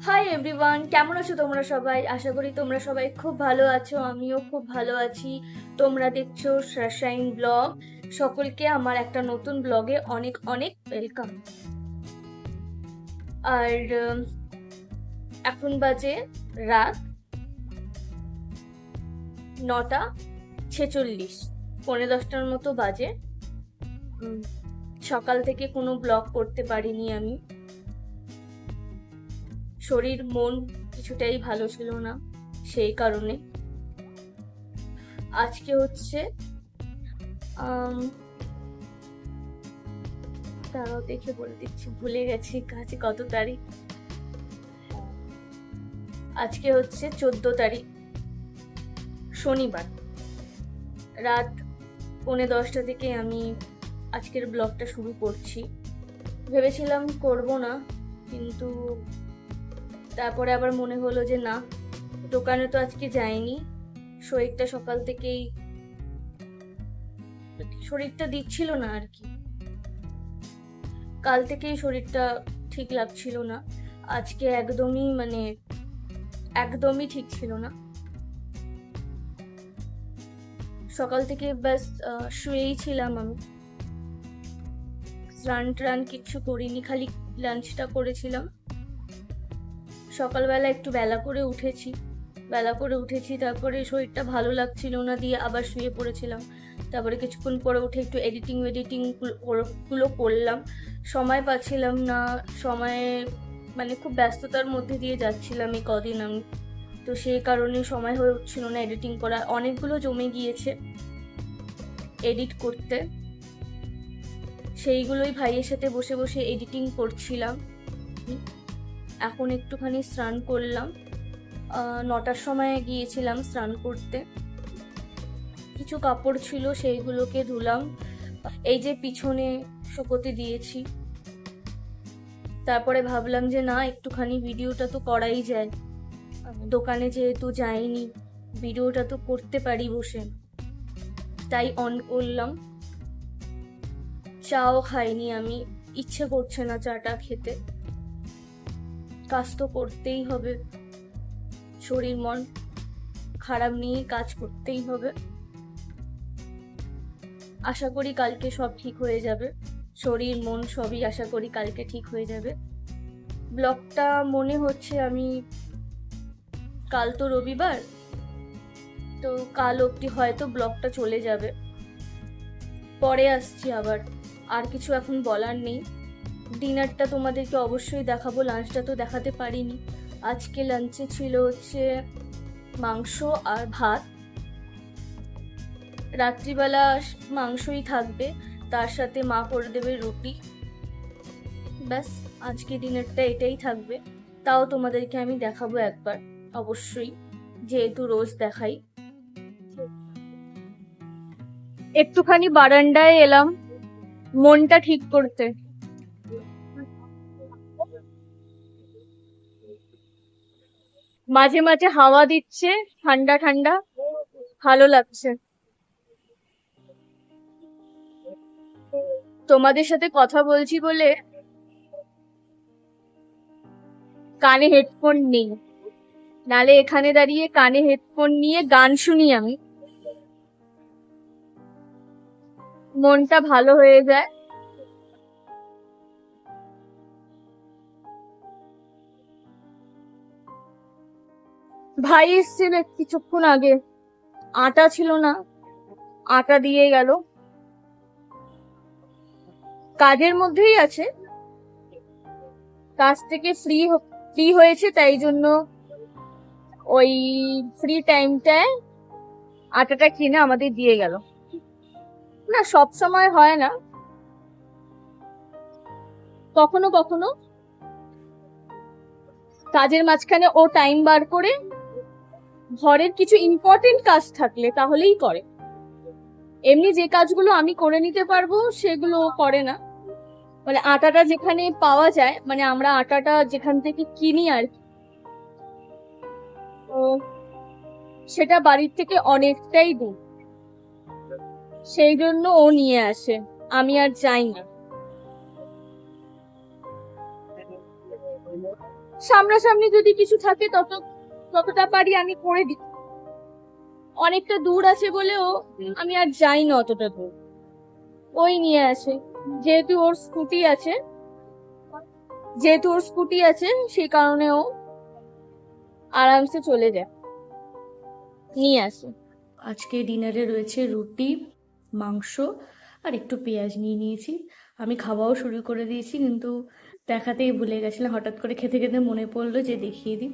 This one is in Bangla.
হাই এভরিওয়ান, কেমন আছো তোমরা সবাই? আশা করি তোমরা সবাই খুব ভালো আছো। আমিও খুব ভালো আছি। তোমরা দেখছো সানশাইন ব্লগ। সকলকে আমার একটা নতুন ব্লগে অনেক অনেক ওয়েলকাম। আর এখন বাজে রাত 9:46, 9:45 মতো বাজে। সকাল থেকে কোনো ব্লগ করতে পারিনি আমি। শরীর মন কিছুটাই ভালো ছিল না, সেই কারণে আজকে হচ্ছে তারাও দেখে বলে দিচ্ছি, ভুলে গেছি কাছে কত তারিখ। আজকে হচ্ছে 14 তারিখ, শনিবার। রাত 9:45 থেকে আমি আজকের ব্লগটা শুরু করছি। ভেবেছিলাম করব না, কিন্তু তারপরে আবার মনে হলো যে না, দোকানে তো আজকে যাইনি। শরীরটা সকাল থেকেই শরীরটা দিচ্ছিল না আর কি। কাল থেকেই শরীরটা ঠিক লাগছিল না। আজকে একদমই ঠিক ছিল না। সকাল থেকে ব্যাস শুয়েই ছিলাম আমি। স্নান টান কিচ্ছু করিনি, খালি লাঞ্চটা করেছিলাম। সকালবেলা একটু বেলা করে উঠেছি, তারপরে শরীরটা ভালো লাগছিল না, দিয়ে আবার শুয়ে পড়েছিলাম। তারপরে কিছুক্ষণ পরে উঠে একটু এডিটিং গুলো করলাম। সময় পাচ্ছিলাম না, খুব ব্যস্ততার মধ্যে দিয়ে যাচ্ছিলাম এই কদিন আমি। তো সেই কারণে সময় হয়ে উঠছিল না এডিটিং করা। অনেকগুলো জমে গিয়েছে এডিট করতে, সেইগুলোই ভাইয়ের সাথে বসে বসে এডিটিং করছিলাম। এখন একটুখানি স্নান করলাম। 9টার সময় গিয়েছিলাম স্নান করতে। কিছু কাপড় ছিল, সেইগুলোকে ধুলাম। এই যে পিছনে শুকোতে দিয়েছি। তারপরে ভাবলাম যে না, একটুখানি ভিডিওটা তো করাই যায়, দোকানে যেহেতু যাইনি, ভিডিওটা তো করতে পারি বসে। তাই অন করলাম। চাও খাইনি আমি, ইচ্ছে করছে না চাটা খেতে। কাজ তো করতেই হবে, শরীর মন খারাপ নিয়ে কাজ করতেই হবে। আশা করি কালকে সব ঠিক হয়ে যাবে। শরীর মন সবই আশা করি কালকে ঠিক হয়ে যাবে। ব্লগটা মনে হচ্ছে আমি কাল তো রবিবার, তো কাল অবধি হয়তো ব্লগটা চলে যাবে। পরে আসছি আবার, আর কিছু এখন বলার নেই। ডিনারটা তোমাদেরকে অবশ্যই দেখাবো, লাঞ্চটা তো দেখাতে পারিনি। আজকে লাঞ্চে ছিল হচ্ছে মাংস আর ভাত। রাত্রিবেলা মাংসই থাকবে, তার সাথে মা করে দেবে রুটি। ব্যাস, আজকে ডিনারটা এটাই থাকবে। তাও তোমাদেরকে আমি দেখাবো একবার, অবশ্যই, যেহেতু রোজ দেখাই। একটুখানি বারান্দায় এলাম মনটা ঠিক করতে। মাঝে মাঝে হাওয়া দিচ্ছে, ঠান্ডা ঠান্ডা, ভালো লাগছে। তোমাদের সাথে কথা বলছি বলে কানে হেডফোন নেই, নালে এখানে দাঁড়িয়ে কানে হেডফোন নিয়ে গান শুনি আমি, মনটা ভালো হয়ে যায়। ভাই এসেছিল কিছুক্ষণ আগে, আটা ছিল না, আটা দিয়ে গেল। কাজের মধ্যেই আছে, কাজ থেকে ফ্রি হয়েছে, তাই জন্য ওই ফ্রি টাইমটায় আটাটা কিনে আমাদের দিয়ে গেল। না, সব সময় হয় না, কখনো কখনো কাজের মাঝখানে ও টাইম বার করে, ঘরের কিছু ইম্পর্টেন্ট কাজ থাকলে তাহলেই করে। এমনি যে কাজগুলো আমি করে নিতে পারবো সেগুলো ও করে না। মানে আটাটা যেখানে পাওয়া যায়, মানে আমরা আটাটা যেখান থেকে কিনি আর কি, তো সেটা বাড়ির থেকে অনেকটাই দূর, সেই জন্য ও নিয়ে আসে, আমি আর যাই না। সামনাসামনি যদি কিছু থাকে ততটা পারি আমি করে দিই। অনেকটা দূর আছে বলেও আমি আর যাই না অতটা দূর, ওই নিয়ে আসে। যেহেতু ওর স্কুটি আছে সেই কারণে ও আরামসে চলে যায়, নিয়ে আসে। আজকে ডিনারে রয়েছে রুটি, মাংস আর একটু পেঁয়াজ নিয়ে নিয়েছি। আমি খাওয়াও শুরু করে দিয়েছি, কিন্তু দেখাতেই ভুলে গেছিলাম। হঠাৎ করে খেতে খেতে মনে পড়লো যে দেখিয়ে দিই।